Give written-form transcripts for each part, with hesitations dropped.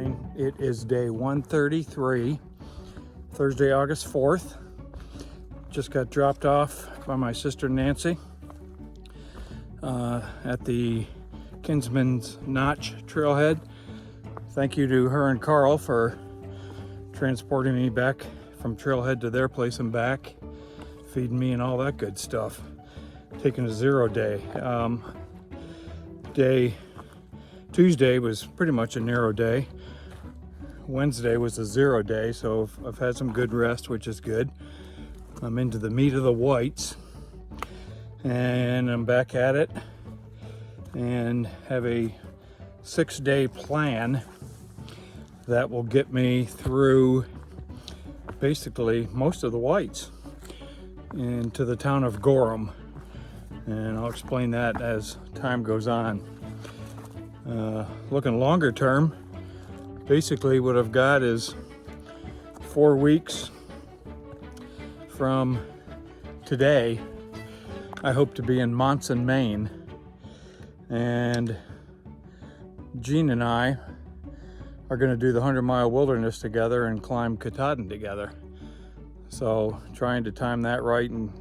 screen. It is day 133, Thursday, August 4th. Just got dropped off by my sister Nancy at the Kinsman's Notch trailhead. Thank you to her and Carl for transporting me back from trailhead to their place and back, feeding me and all that good stuff. Taking a 0 day. Tuesday was pretty much a narrow day. Wednesday was a 0 day, so I've had some good rest, which is good. I'm into the meat of the whites, and I'm back at it, and have a 6-day plan that will get me through basically most of the whites into the town of Gorham, and I'll explain that as time goes on. Looking longer term, basically what I've got is 4 weeks from today. I hope to be in Monson, Maine, and Jean and I are going to do the 100-mile wilderness together and climb Katahdin together. So trying to time that right and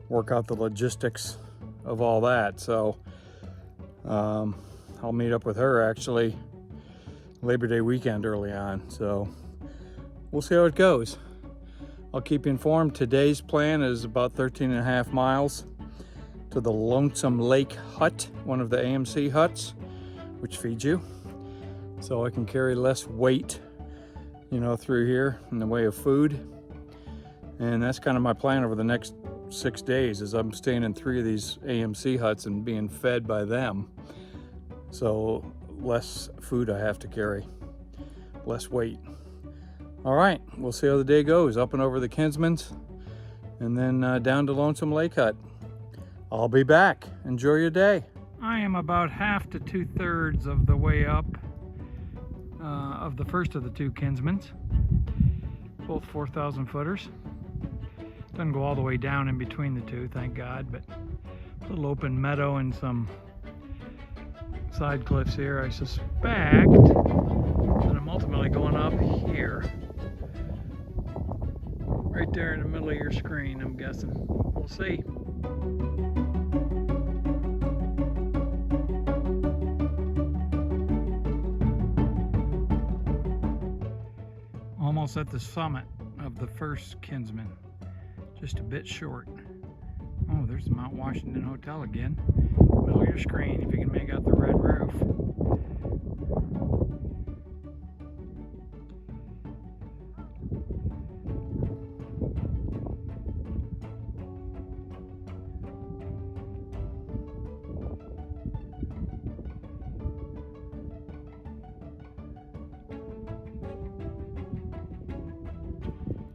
work out the logistics of all that. So I'll meet up with her actually Labor Day weekend early on. So we'll see how it goes. I'll keep you informed. Today's plan is about 13.5 miles to the Lonesome Lake Hut, one of the AMC huts, which feeds you. So I can carry less weight, through here in the way of food. And that's kind of my plan over the next 6 days, is I'm staying in 3 of these AMC huts and being fed by them. So less food I have to carry, less weight. All right, we'll see how the day goes. Up and over the Kinsmans, and then down to Lonesome Lake Hut. I'll be back. Enjoy your day. I am about half to 2/3 of the way up of the first of the 2 Kinsmans, both 4,000 footers. Doesn't go all the way down in between the 2, thank God, but a little open meadow and some side cliffs here. I suspect that I'm ultimately going up here, right there in the middle of your screen, I'm guessing. We'll see. Almost at the summit of the first Kinsman, just a bit short. Oh, there's the Mount Washington Hotel again. Middle of your screen, if you can make out the red roof.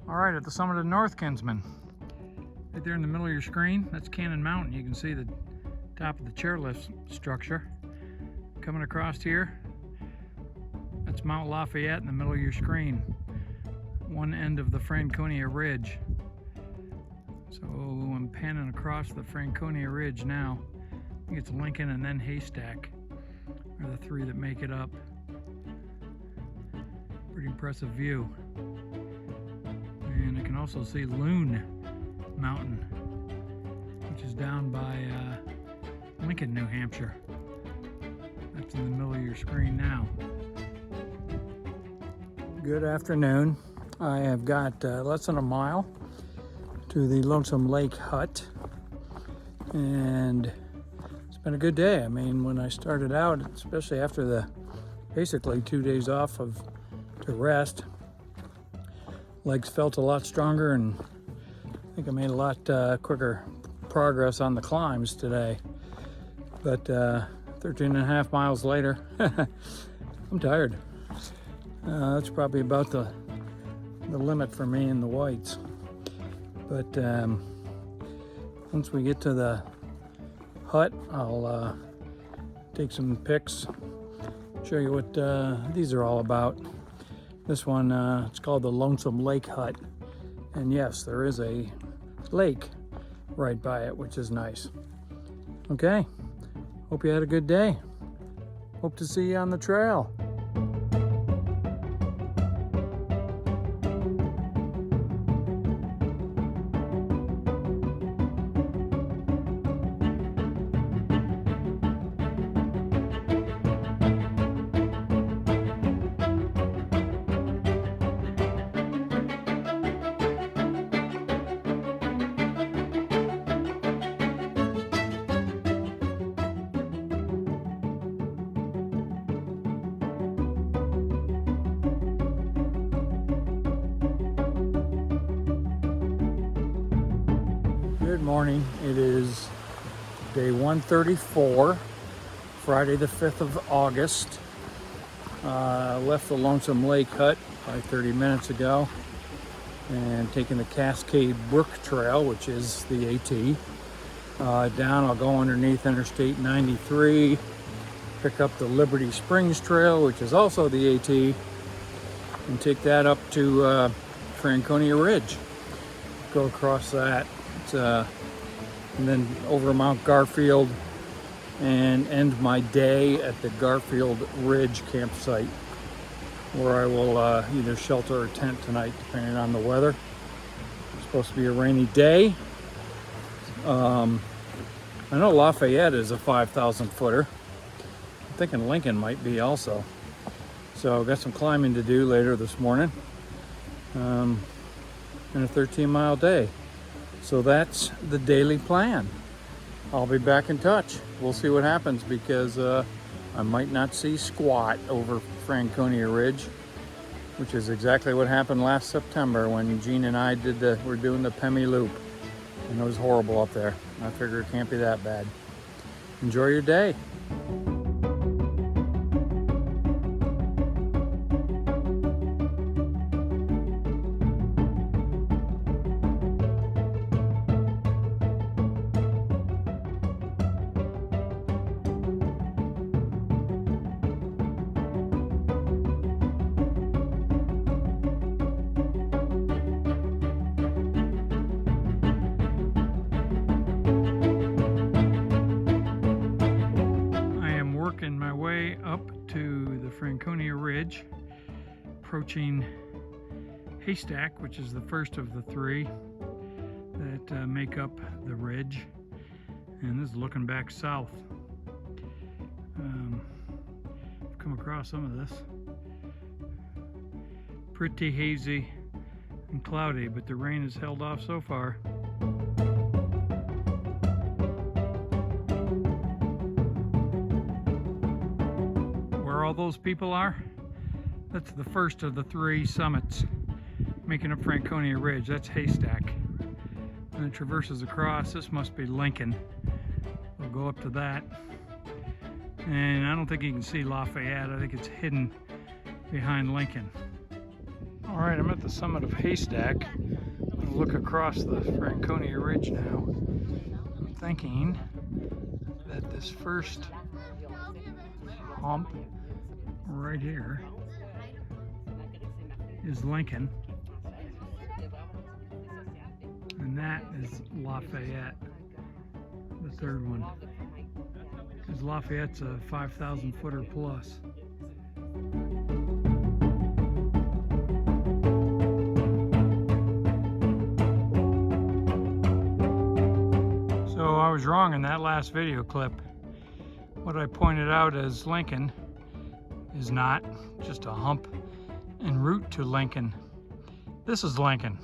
All right, at the summit of North Kinsman, right there in the middle of your screen, that's Cannon Mountain. You can see the top of the chairlift structure. Coming across here, that's Mount Lafayette in the middle of your screen, one end of the Franconia Ridge. So I'm panning across the Franconia Ridge now. I think it's Lincoln and then Haystack are the 3 that make it up. Pretty impressive view. And I can also see Loon Mountain, which is down by Lincoln, New Hampshire. That's in the middle of your screen now. Good afternoon. I have got less than a mile to the Lonesome Lake Hut, and it's been a good day. I mean, when I started out, especially after the basically 2 days off to rest, legs felt a lot stronger, and I think I made a lot quicker progress on the climbs today. But 13.5 miles later, I'm tired. That's probably about the limit for me in the whites. But once we get to the hut, I'll take some pics, show you what these are all about. This one, it's called the Lonesome Lake Hut. And yes, there is a lake right by it, which is nice. Okay, hope you had a good day. Hope to see you on the trail. Good morning. It is day 134, Friday the 5th of August. Left the Lonesome Lake Hut probably 30 minutes ago and taking the Cascade Brook Trail, which is the AT. Down, I'll go underneath Interstate 93, pick up the Liberty Springs Trail, which is also the AT, and take that up to Franconia Ridge. Go across that, and then over Mount Garfield, and end my day at the Garfield Ridge campsite, where I will either shelter or tent tonight, depending on the weather. It's supposed to be a rainy day. I know Lafayette is a 5,000 footer. I'm thinking Lincoln might be also. So I've got some climbing to do later this morning. And a 13-mile day. So that's the daily plan. I'll be back in touch. We'll see what happens, because I might not see squat over Franconia Ridge, which is exactly what happened last September when Gene and I were doing the Pemi Loop, and it was horrible up there. I figure it can't be that bad. Enjoy your day. My way up to the Franconia Ridge, approaching Haystack, which is the first of the three that make up the ridge, and this is looking back south. I've come across some of this. Pretty hazy and cloudy, but the rain has held off so far. All those people are, that's the first of the three summits making up Franconia Ridge. That's Haystack, and it traverses across. This must be Lincoln. We'll go up to that, and I don't think you can see Lafayette. I think it's hidden behind Lincoln. All right, I'm at the summit of Haystack. I'm gonna look across the Franconia Ridge now. I'm thinking that this first hump right here is Lincoln, and that is Lafayette, the third one, because Lafayette's a 5,000 footer plus. So I was wrong in that last video clip. What I pointed out as Lincoln is not just a hump en route to Lincoln. This is Lincoln.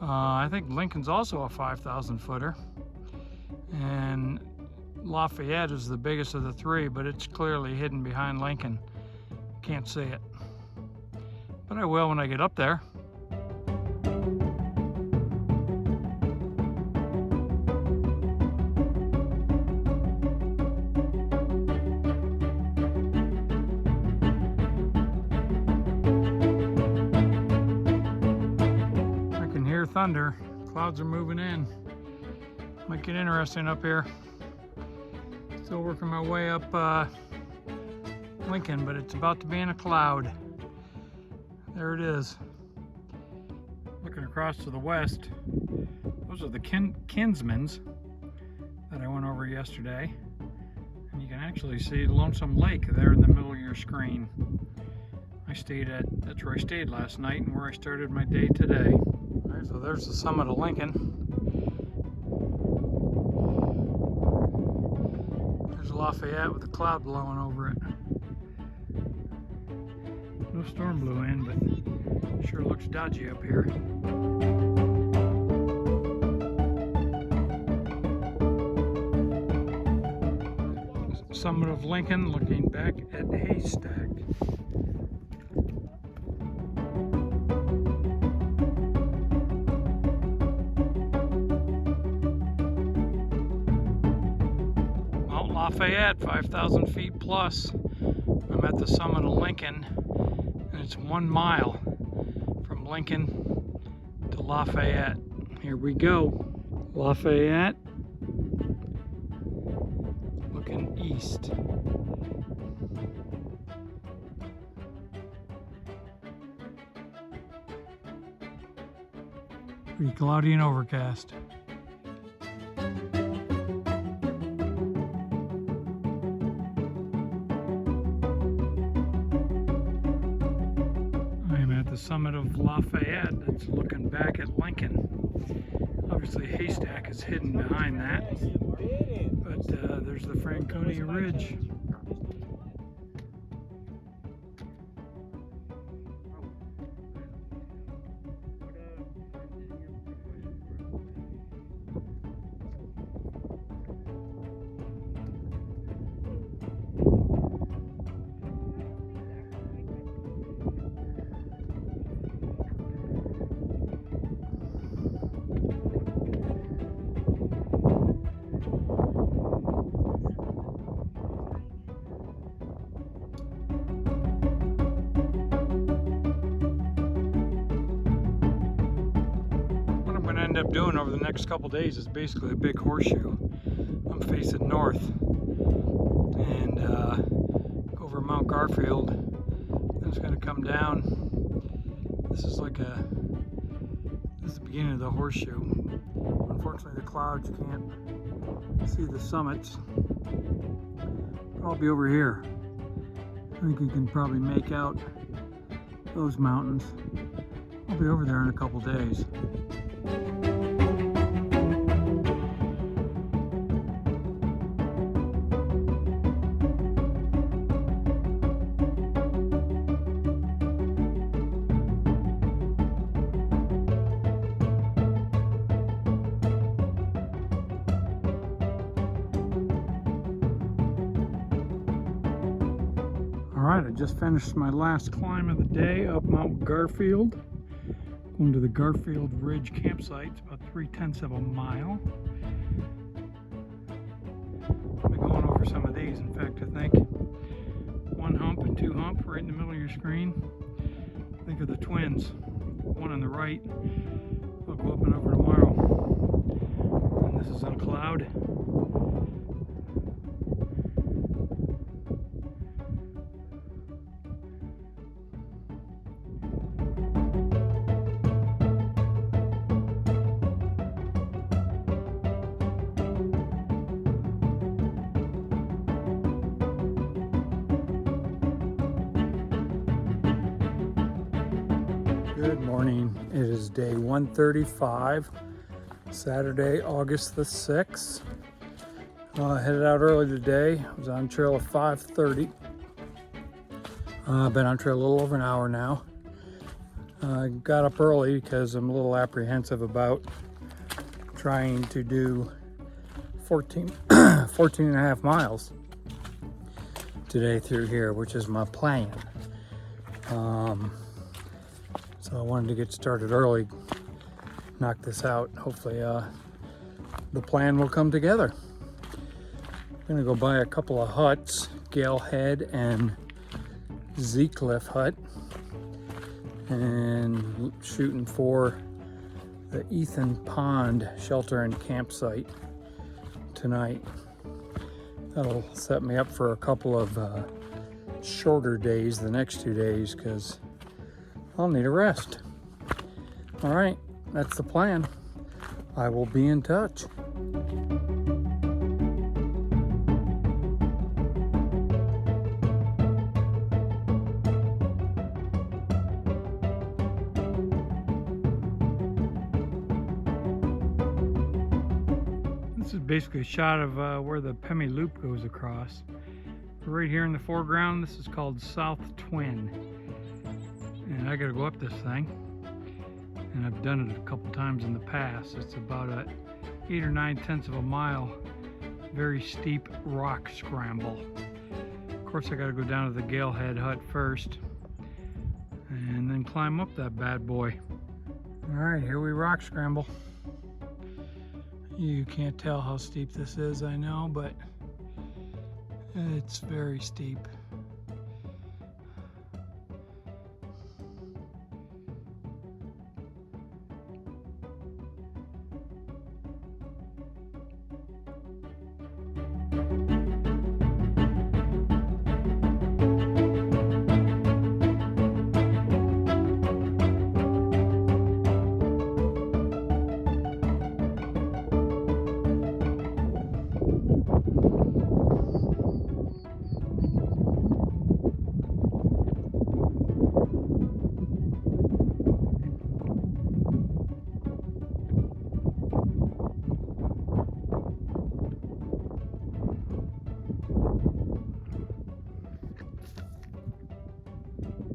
I think Lincoln's also a 5,000 footer, and Lafayette is the biggest of the three, but it's clearly hidden behind Lincoln. Can't see it, but I will when I get up there. Thunder. Clouds are moving in. Might get interesting up here. Still working my way up Lincoln, but it's about to be in a cloud. There it is. Looking across to the west, those are the Kinsmans that I went over yesterday. And you can actually see Lonesome Lake there in the middle of your screen. That's where I stayed last night and where I started my day today. Alright, so there's the summit of Lincoln. There's Lafayette with a cloud blowing over it. No storm blew in, but sure looks dodgy up here. Summit of Lincoln, looking back at Haystack. Lafayette, 5,000 feet plus. I'm at the summit of Lincoln, and it's 1 mile from Lincoln to Lafayette. Here we go. Lafayette, looking east. Pretty cloudy and overcast. The summit of Lafayette that's looking back at Lincoln. Obviously Haystack is hidden behind that, but there's the Franconia Ridge. End up doing over the next couple days is basically a big horseshoe. I'm facing north and go over Mount Garfield. Then it's going to come down. This is the beginning of the horseshoe. Unfortunately, the clouds can't see the summits. I'll be over here. I think you can probably make out those mountains. I'll be over there in a couple days. Alright, I just finished my last climb of the day up Mount Garfield. Going to the Garfield Ridge campsite. It's about 3/10 of a mile. I'll be going over some of these. In fact, I think 1 hump and 2 hump right in the middle of your screen. Think of the twins. One on the right. I'll go up and over tomorrow. And this is on a cloud. Good morning. It is day 135, Saturday, August the 6th. Headed out early today. I was on trail at 5:30. Been on trail a little over an hour now. Got up early because I'm a little apprehensive about trying to do 14 and a half miles today through here, which is my plan. So I wanted to get started early, knock this out. Hopefully the plan will come together. I'm gonna go buy a couple of huts, Gale Head and Z Cliff Hut, and shooting for the Ethan Pond Shelter and Campsite tonight. That'll set me up for a couple of shorter days the next 2 days, because I'll need a rest. All right, that's the plan. I will be in touch. This is basically a shot of where the Pemi Loop goes across. Right here in the foreground, this is called South Twin. And I gotta go up this thing, and I've done it a couple times in the past. It's about a 8 or 9/10 of a mile, very steep rock scramble. Of course, I gotta go down to the Gale Head hut first, and then climb up that bad boy. All right, here we rock scramble. You can't tell how steep this is, I know, but It's very steep.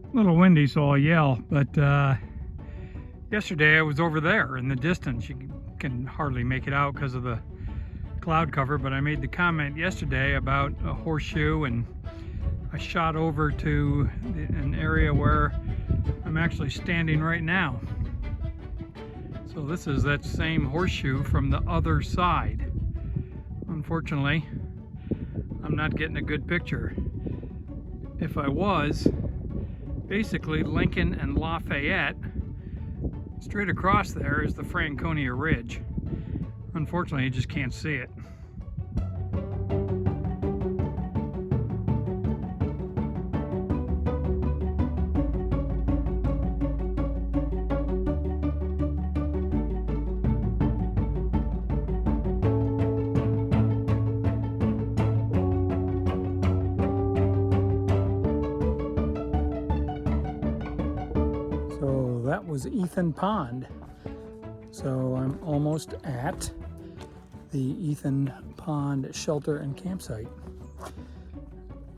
A little windy, so I'll yell, but yesterday I was over there in the distance. You can hardly make it out because of the cloud cover, but I made the comment yesterday about a horseshoe, and I shot over to an area where I'm actually standing right now. So this is that same horseshoe from the other side. Unfortunately, I'm not getting a good picture. If I was, basically Lincoln and Lafayette, straight across there is the Franconia Ridge. Unfortunately, you just can't see it. So that was Ethan Pond. So I'm almost at the Ethan Pond Shelter and Campsite.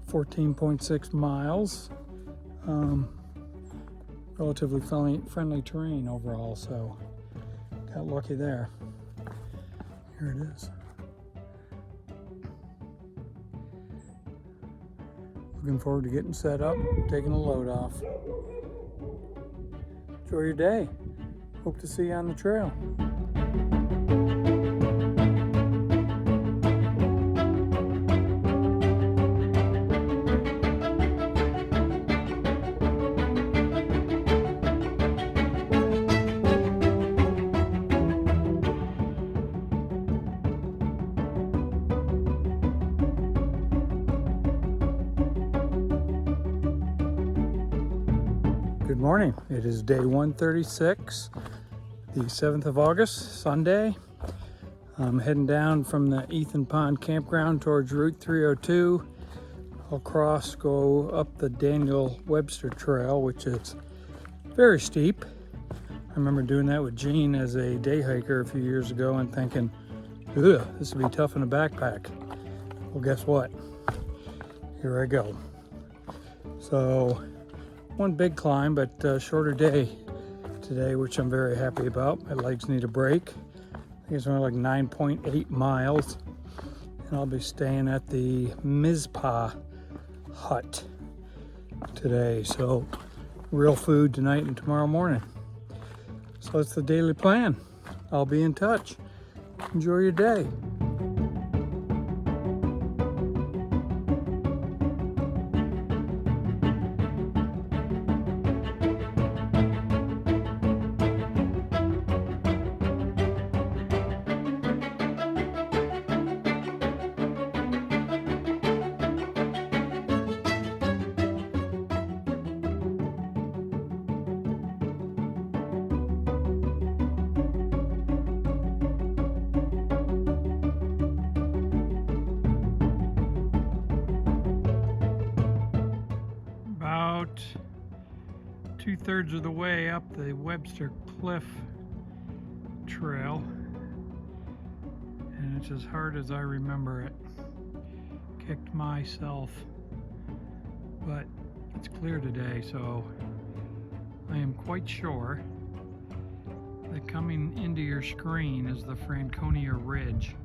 14.6 miles. Relatively friendly terrain overall, so got lucky there. Here it is. Looking forward to getting set up, taking a load off. Enjoy your day. Hope to see you on the trail. Good morning. It is day 136, the 7th of August, Sunday. I'm heading down from the Ethan Pond campground towards Route 302. I'll go up the Daniel Webster Trail, which is very steep. I remember doing that with Gene as a day hiker a few years ago and thinking, ugh, this would be tough in a backpack. Well, guess what? Here I go. So, one big climb, but shorter day today, which I'm very happy about. My legs need a break. I think it's only like 9.8 miles. And I'll be staying at the Mizpah hut today. So real food tonight and tomorrow morning. So that's the daily plan. I'll be in touch. Enjoy your day. About 2/3 of the way up the Webster Cliff Trail, and it's as hard as I remember it. Kicked myself, but it's clear today, so I am quite sure that coming into your screen is the Franconia Ridge.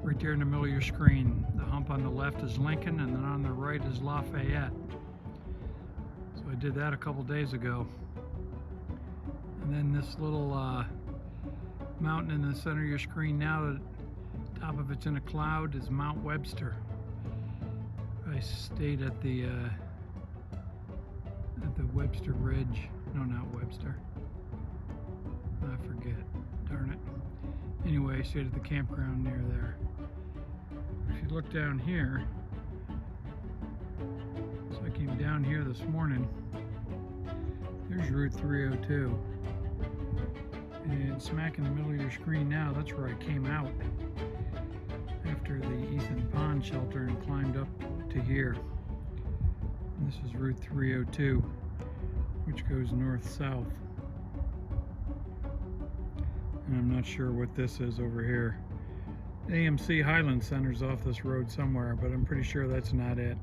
Right there in the middle of your screen. The hump on the left is Lincoln, and then on the right is Lafayette. So I did that a couple days ago. And then this little mountain in the center of your screen now, the top of it's in a cloud, is Mount Webster. I stayed at the Webster Ridge. No, not Webster. I forget. Darn it. Anyway, I stayed at the campground near there. If you look down here, so I came down here this morning. There's Route 302. And smack in the middle of your screen now, that's where I came out after the Ethan Pond shelter and climbed up to here. And this is Route 302, which goes north-south. And I'm not sure what this is over here. AMC Highland Center's off this road somewhere, but I'm pretty sure that's not it.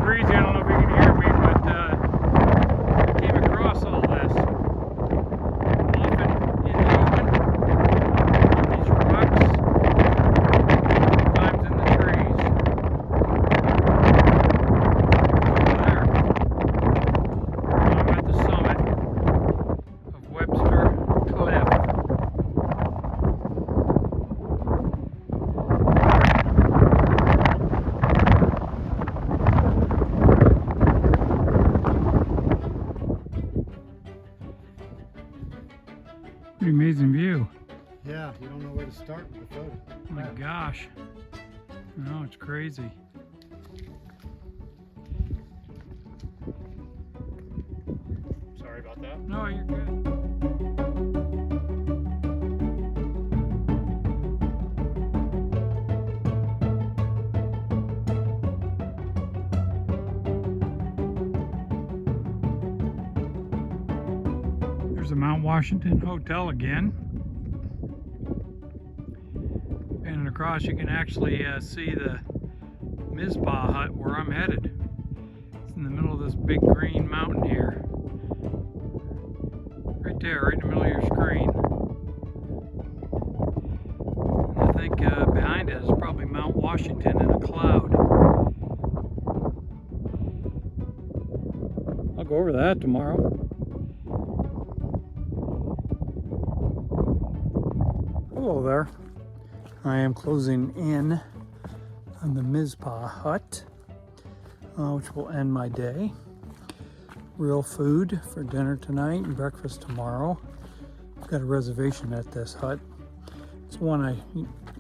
Breezy, I don't know if you can hear me, but I came across all this. Often in the open, these rocks, sometimes in the trees. There. I'm at the summit of Webster Cliff. Pretty amazing view. Yeah, you don't know where to start with the photo. Oh my gosh. No, it's crazy. Sorry about that. No, you're good. There's the Mount Washington Hotel again. And across you can actually see the Mizpah hut where I'm headed. It's in the middle of this big green mountain here. Right there, right in the middle of your screen. And I think behind it is probably Mount Washington in a cloud. I'll go over that tomorrow. Hello there. I am closing in on the Mizpah hut, which will end my day. Real food for dinner tonight and breakfast tomorrow. I've got a reservation at this hut. It's the one I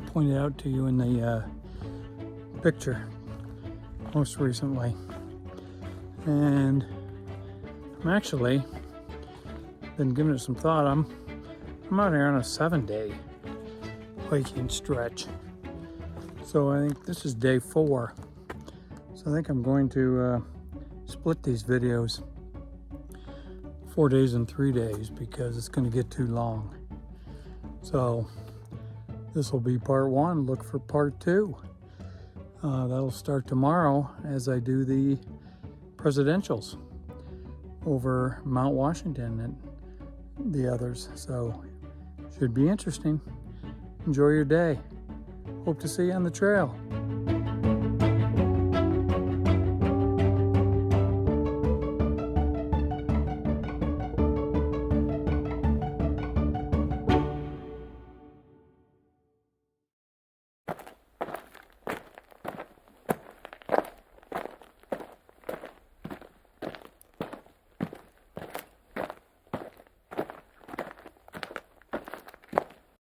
pointed out to you in the picture most recently. And I'm actually been giving it some thought. I'm out here on a 7-day hiking stretch. So I think this is day 4. So I think I'm going to split these videos 4 days and 3 days because it's going to get too long. So this will be part 1. Look for part 2. That'll start tomorrow as I do the presidentials over Mount Washington and the others. So should be interesting. Enjoy your day. Hope to see you on the trail.